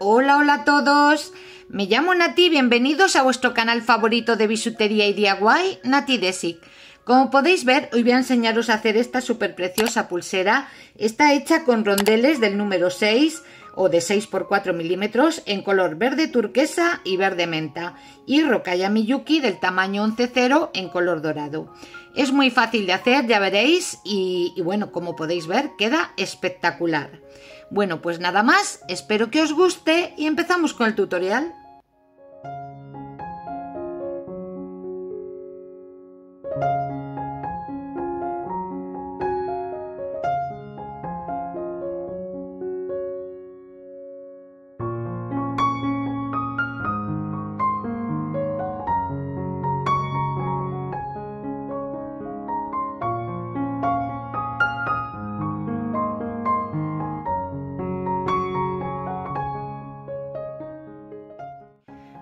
Hola, hola a todos. Me llamo Nati, bienvenidos a vuestro canal favorito de bisutería y DIY, Nati Desic. Como podéis ver, hoy voy a enseñaros a hacer esta súper preciosa pulsera. Está hecha con rondeles del número 6 o de 6 por 4 milímetros en color verde turquesa y verde menta, y rocalla Miyuki del tamaño 11-0 en color dorado. Es muy fácil de hacer, ya veréis, y bueno, como podéis ver, queda espectacular. Bueno, pues nada más, espero que os guste y empezamos con el tutorial.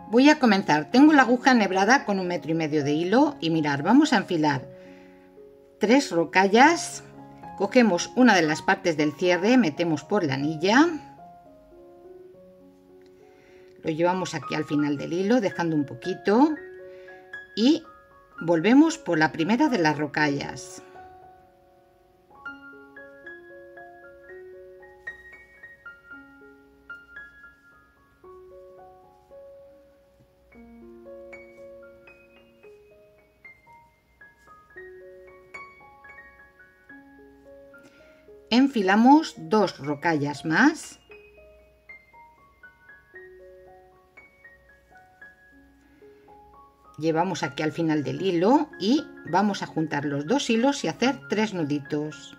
Voy a comenzar. Tengo la aguja enhebrada con 1,5 metros de hilo y mirad, vamos a enfilar 3 rocallas, cogemos una de las partes del cierre, metemos por la anilla, lo llevamos aquí al final del hilo dejando un poquito y volvemos por la primera de las rocallas. Enfilamos 2 rocallas más, llevamos aquí al final del hilo y vamos a juntar los 2 hilos y hacer 3 nuditos.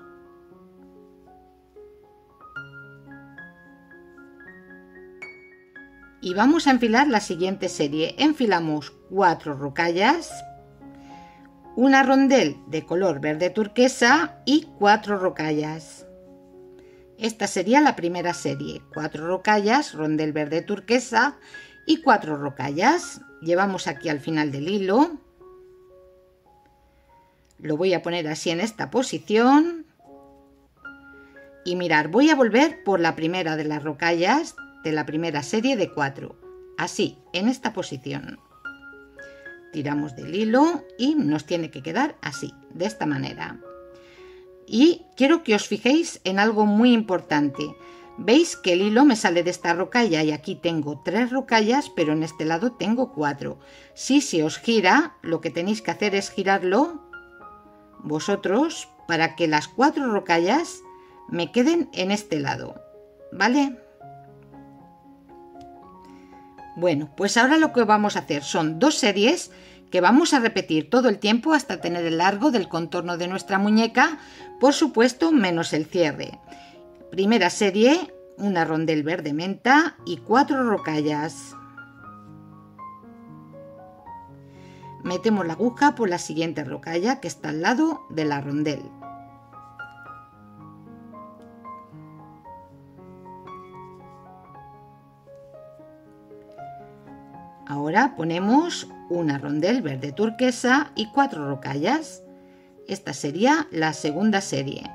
Y vamos a enfilar la siguiente serie. Enfilamos 4 rocallas, una rondel de color verde turquesa y 4 rocallas. Esta sería la primera serie, 4 rocallas, rondel verde turquesa y 4 rocallas. Llevamos aquí al final del hilo, lo voy a poner así en esta posición y mirar, voy a volver por la primera de las rocallas de la primera serie de 4, así, en esta posición. Tiramos del hilo y nos tiene que quedar así, de esta manera. Y quiero que os fijéis en algo muy importante. Veis que el hilo me sale de esta rocalla y aquí tengo 3 rocallas, pero en este lado tengo 4. Si se os gira, lo que tenéis que hacer es girarlo vosotros para que las 4 rocallas me queden en este lado, ¿vale? Bueno, pues ahora lo que vamos a hacer son 2 series que vamos a repetir todo el tiempo hasta tener el largo del contorno de nuestra muñeca, por supuesto menos el cierre. Primera serie, una rondel verde menta y 4 rocallas. Metemos la aguja por la siguiente rocalla que está al lado de la rondel. Ahora ponemos una rondel verde turquesa y 4 rocallas. Esta sería la segunda serie.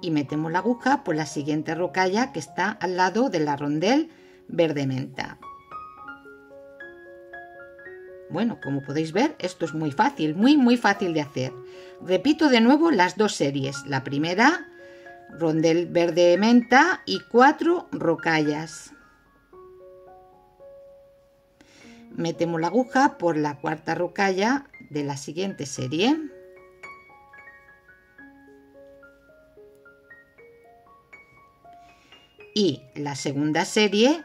Y metemos la aguja por la siguiente rocalla que está al lado de la rondel verde menta. Bueno, como podéis ver, esto es muy fácil, muy fácil de hacer. Repito de nuevo las 2 series. La primera, rondel verde menta y 4 rocallas. Metemos la aguja por la cuarta rocalla de la siguiente serie. Y la segunda serie,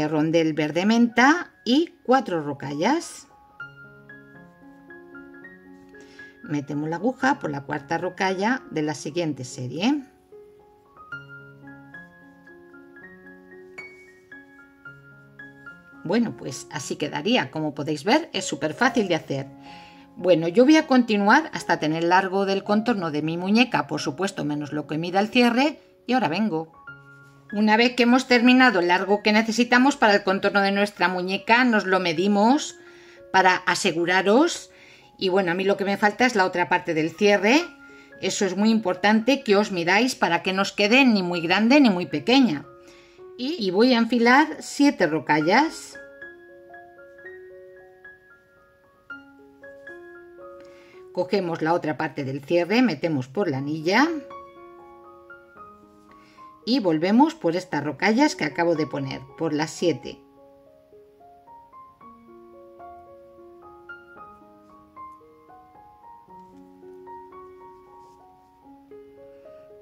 rondel verde menta y 4 rocallas. Metemos la aguja por la cuarta rocalla de la siguiente serie. Bueno, pues así quedaría. Como podéis ver, es súper fácil de hacer. Bueno, yo voy a continuar hasta tener el largo del contorno de mi muñeca, por supuesto menos lo que mida el cierre, y ahora vengo. Una vez que hemos terminado el largo que necesitamos para el contorno de nuestra muñeca, nos lo medimos para aseguraros. Y bueno, a mí lo que me falta es la otra parte del cierre. Eso es muy importante que os midáis para que no os quede ni muy grande ni muy pequeña. y voy a enfilar 7 rocallas. Cogemos la otra parte del cierre, metemos por la anilla y volvemos por estas rocallas que acabo de poner, por las 7.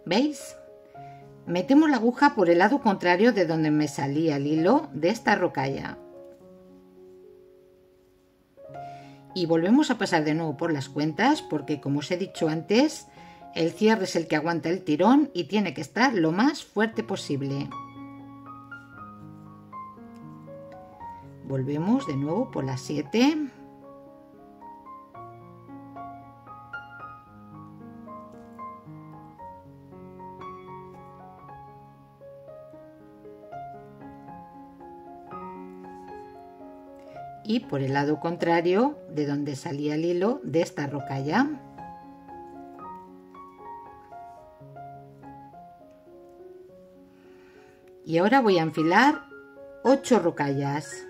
¿Veis? Metemos la aguja por el lado contrario de donde me salía el hilo de esta rocalla. Y volvemos a pasar de nuevo por las cuentas porque, como os he dicho antes, el cierre es el que aguanta el tirón y tiene que estar lo más fuerte posible. Volvemos de nuevo por las 7. Y por el lado contrario de donde salía el hilo de esta rocalla. Y ahora voy a enfilar 8 rocallas.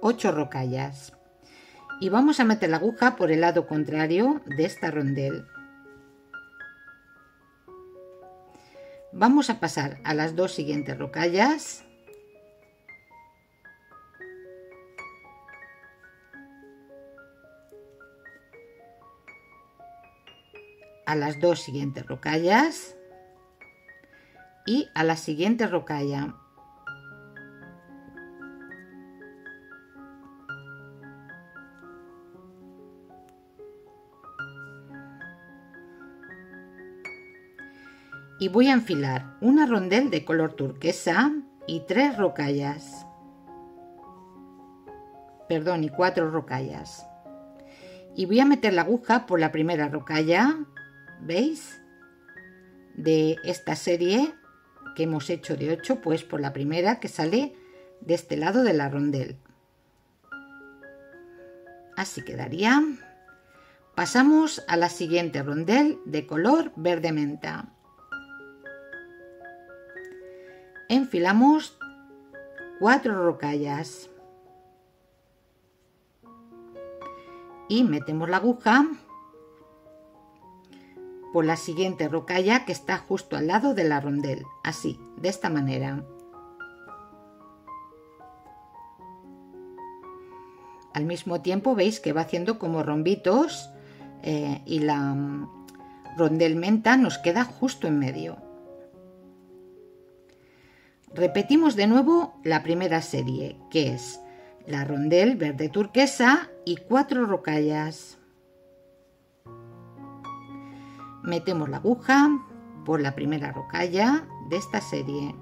8 rocallas. Y vamos a meter la aguja por el lado contrario de esta rondel. Vamos a pasar a las 2 siguientes rocallas. A las 2 siguientes rocallas y a la siguiente rocalla. Y voy a enfilar una rondel de color turquesa y 3 rocallas. Perdón, y 4 rocallas. Y voy a meter la aguja por la primera rocalla. ¿Veis? De esta serie que hemos hecho de 8, pues por la primera que sale de este lado de la rondel. Así quedaría. Pasamos a la siguiente rondel de color verde menta. Enfilamos 4 rocallas. Y metemos la aguja por la siguiente rocalla que está justo al lado de la rondel, así, de esta manera. Al mismo tiempo veis que va haciendo como rombitos y la rondel menta nos queda justo en medio. Repetimos de nuevo la primera serie, que es la rondel verde turquesa y 4 rocallas. Metemos la aguja por la primera rocalla de esta serie.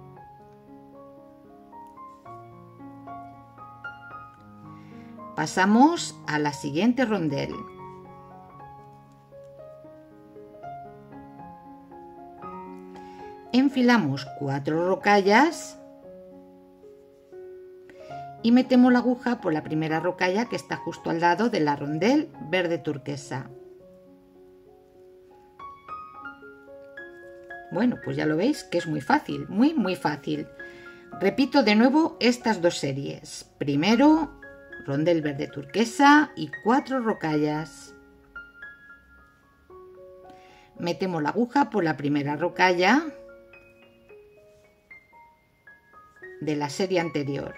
Pasamos a la siguiente rondel. Enfilamos 4 rocallas y metemos la aguja por la primera rocalla que está justo al lado de la rondel verde turquesa. Bueno, pues ya lo veis que es muy fácil, muy fácil. Repito de nuevo estas 2 series. Primero, rondel verde turquesa y 4 rocallas. Metemos la aguja por la primera rocalla de la serie anterior.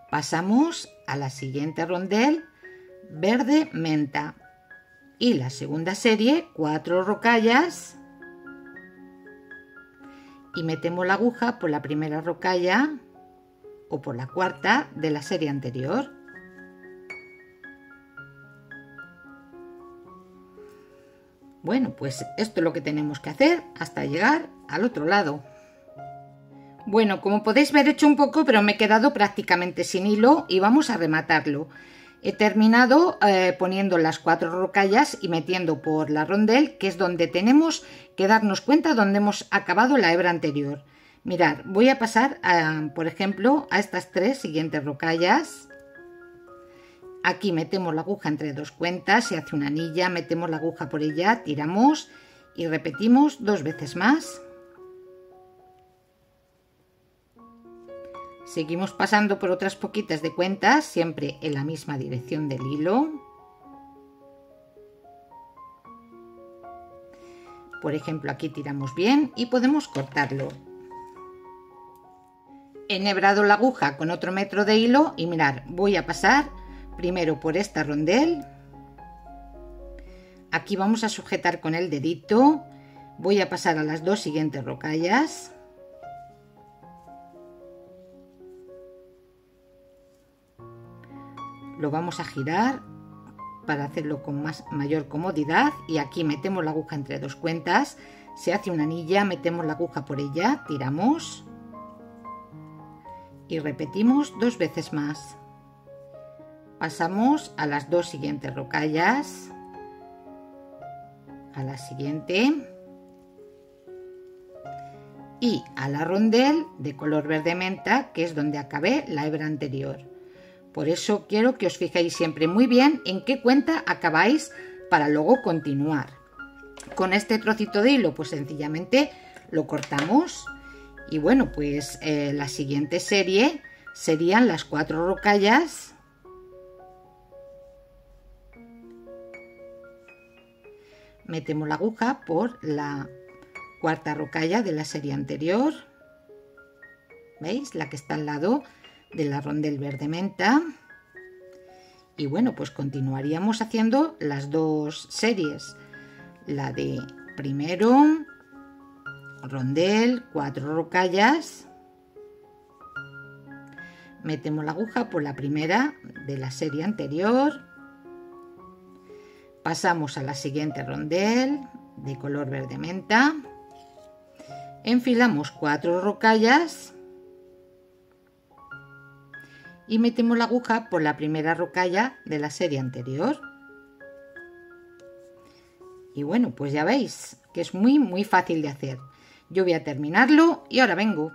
Pasamos a la siguiente rondel verde menta. Y la segunda serie, 4 rocallas y metemos la aguja por la primera rocalla o por la cuarta de la serie anterior. Bueno, pues esto es lo que tenemos que hacer hasta llegar al otro lado. Bueno, como podéis ver he hecho un poco, pero me he quedado prácticamente sin hilo y vamos a rematarlo. He terminado poniendo las 4 rocallas y metiendo por la rondel, que es donde tenemos que darnos cuenta donde hemos acabado la hebra anterior. Mirad, voy a pasar, por ejemplo, a estas 3 siguientes rocallas Aquí metemos la aguja entre dos cuentas, se hace una anilla, metemos la aguja por ella, tiramos y repetimos 2 veces más. Seguimos pasando por otras poquitas de cuentas, siempre en la misma dirección del hilo. Por ejemplo, aquí tiramos bien y podemos cortarlo. He enhebrado la aguja con otro metro de hilo y mirad, voy a pasar primero por esta rondel. Aquí vamos a sujetar con el dedito. Voy a pasar a las 2 siguientes rocallas. Lo vamos a girar para hacerlo con mayor comodidad y aquí metemos la aguja entre dos cuentas, se hace una anilla, metemos la aguja por ella, tiramos y repetimos 2 veces más. Pasamos a las 2 siguientes rocallas, a la siguiente y a la rondel de color verde menta, que es donde acabé la hebra anterior. Por eso quiero que os fijéis siempre muy bien en qué cuenta acabáis para luego continuar. Con este trocito de hilo pues sencillamente lo cortamos y bueno, pues la siguiente serie serían las 4 rocallas . Metemos la aguja por la cuarta rocalla de la serie anterior, ¿veis? La que está al lado de la rondel verde menta. Y bueno, pues continuaríamos haciendo las 2 series, la de primero, rondel, 4 rocallas, metemos la aguja por la primera de la serie anterior, pasamos a la siguiente rondel de color verde menta, enfilamos 4 rocallas y metemos la aguja por la primera rocalla de la serie anterior. Y bueno, pues ya veis que es muy fácil de hacer. Yo voy a terminarlo y ahora vengo.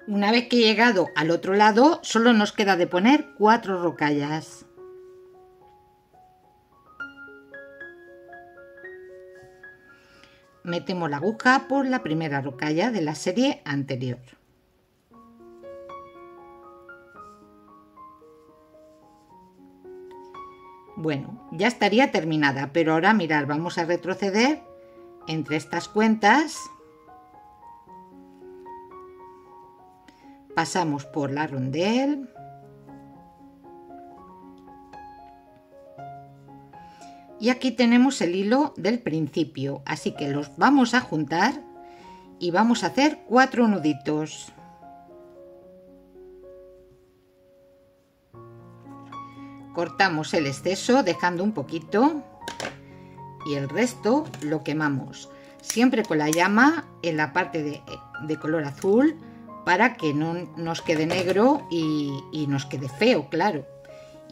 Una vez que he llegado al otro lado, solo nos queda de poner 4 rocallas. Metemos la aguja por la primera rocalla de la serie anterior. Bueno, ya estaría terminada, pero ahora mirad, vamos a retroceder entre estas cuentas, pasamos por la rondel y aquí tenemos el hilo del principio, así que los vamos a juntar y vamos a hacer 4 nuditos. Cortamos el exceso dejando un poquito y el resto lo quemamos, siempre con la llama en la parte de color azul para que no nos quede negro y nos quede feo, claro.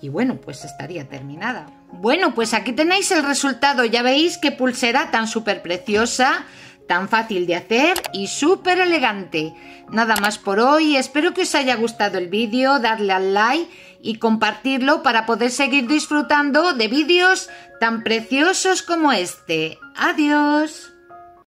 Y bueno, pues estaría terminada. Bueno, pues aquí tenéis el resultado, ya veis qué pulsera tan súper preciosa, tan fácil de hacer y súper elegante. Nada más por hoy, espero que os haya gustado el vídeo, darle al like y compartirlo para poder seguir disfrutando de vídeos tan preciosos como este. ¡Adiós!